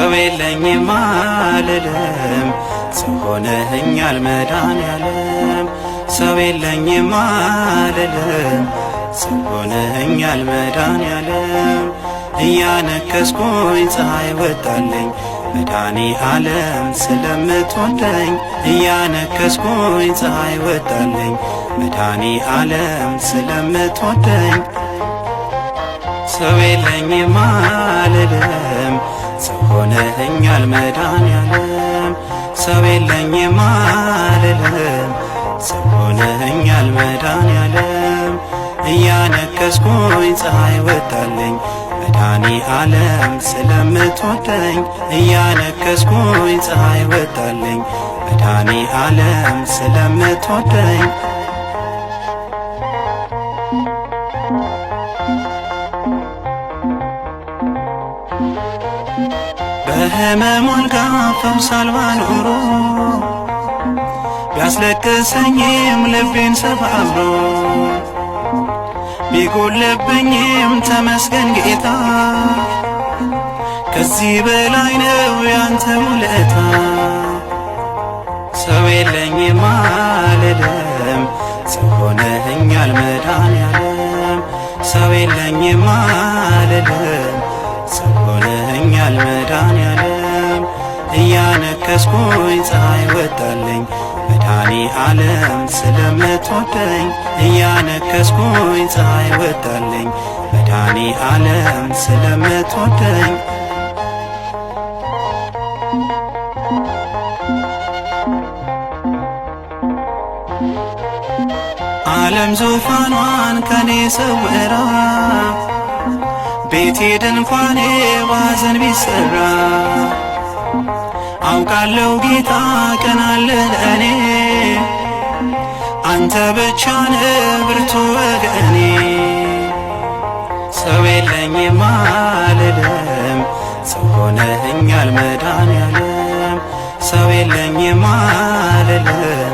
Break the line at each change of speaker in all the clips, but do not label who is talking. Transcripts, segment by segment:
ሰው የለኝም አልልም ሰው ሆነኸኛል መድኃኔዓለም ሰው የለኝም አልልም ሰው ሆነኸኛል መድኃኔዓለም እያነከስኩኝ ፀሐይ ወጣልኝ መድኃኔዓለም ስለምትወደኝ እያነከስኩኝ ፀሐይ ወጣልኝ መድኃኔዓለም ስለምትወደኝ ሰው የለኝም አልልም ሰው ሆነኸኛል መድኃኔዓለም ሰው የለኝም አልልም ሰው ሆነኸኛል መድኃኔዓለም እያነከስኩኝ ፀሐይ ወጣልኝ መድኃኔዓለም ስለምትወደኝ እያነከስኩኝ ፀሐይ ወጣልኝ መድኃኔዓለም ስለምትወደኝ በህመም አልጋ ፈውስ አልባ ኖሮ ቢያስለቅሰኝም ልቤን ሰባብሮ ቢጎልብኝም ተመስገን ጌታ ከዚህ በላይ ነው ያንተ ውለታ ሰው የለኝም አልልም ሰው ሆነኸኛል መድኃኔዓለም ሰው የለኝም አልልም ሰው ሆነኸኛል መድኃኔዓለም እያነከስኩኝ ፀሐይ ወጣልኝ መድኃኔዓለም ስለምትወደኝ እያነከስኩኝ ፀሐይ ወጣልኝ መድኃኔዓለም ስለምትወደኝ ዓለም ዙፋኗን ከኔ ሰውራ ቤቴ ድንኳኔ ባዘን ቢሰራ አውቃለሁ ጌታ ቀን አለ ለእኔ አንተ ብቻ ነህ ብርቱ ወገኔ ሰው የለኝም አልልም ሰው ሆነኸኛል መድኃኔዓለም ሰው የለኝም አልልም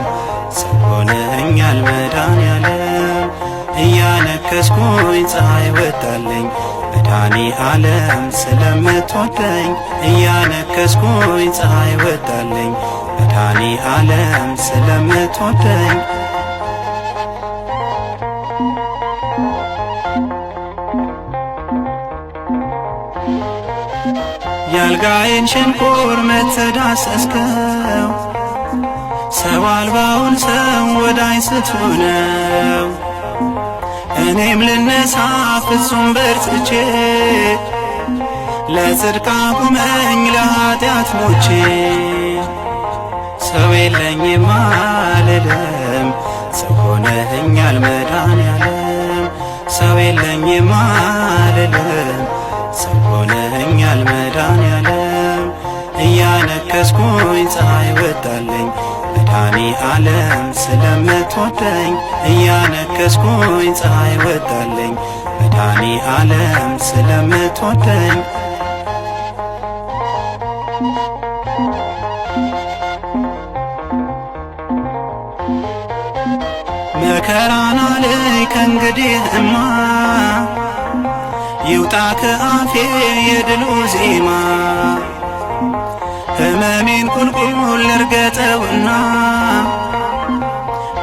ሰው ሆነኸኛል መድኃኔዓለም እያነከስኩኝ ፀሐይ ወጣልኝ መድኃኔዓለም ስለምትወደኝ እያነከስኩኝ ፀሐይ ወጣልኝ መድኃኔዓለም ስለምትወደኝ የአልጋዬን ሸንኮር መተዳሰስከው ሰው አልባውን ሰው ወዳኝ ስትሆነው እኔም ልነሳ ፍጹም በርትቼ ለጽድቅ አቁመኝ ለኃጢአት ሞቼ ሰው የለኝም አልልም ሰው ሆነኸኛል መድኃኔዓለም ሰው የለኝም አልልም ሰው ሆነኸኛል መድኃኔዓለም እያነከስኩኝ ፀሐይ ወጣልኝ መድኃኔዓለም ስለምትወደኝ እያነከስኩኝ ፀሐይ ወጣልኝ መድኃኔዓለም ስለምትወደኝ መከራን አለኝ ከእንግዲህማ ይውጣ ከአፌ የድሉ ዜማ ሕመሜን ቁልቁል ልርገጠውና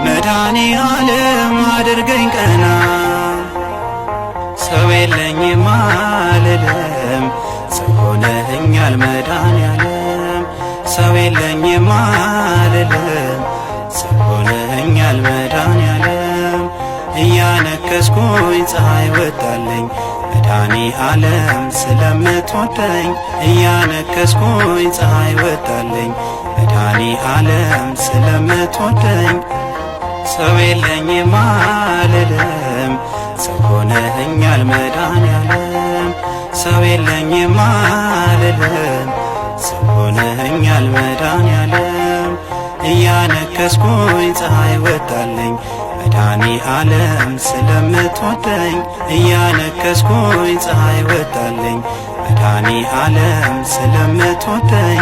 መድኃኔዓለም አድርገኝ ቀና ሰው የለኝም አልልም ሰው ሆነኸኛል መድኃኔዓለም ሰው የለኝም አልልም ሰው ሆነኸኛል መድኃኔዓለም እያነከስኩኝ ፀሐይ ወጣልኝ መድኃኔዓለም ስለምትወደኝ እያነከስኩኝ ፀሐይ ወጣልኝ መድኃኔዓለም ስለምትወደኝ ሰው የለኝም አልልም ሰው ሆነኸኛል መድኃኔዓለም ሰው የለኝም አልልም ሰው ሆነኸኛል መድኃኔዓለም እያነከስኩኝ ፀሐይ ወጣልኝ መድኃኔዓለም ስለምትወደኝ እያነከስኩኝ ፀሐይ ወጣልኝ መድኃኔዓለም ስለምትወደኝ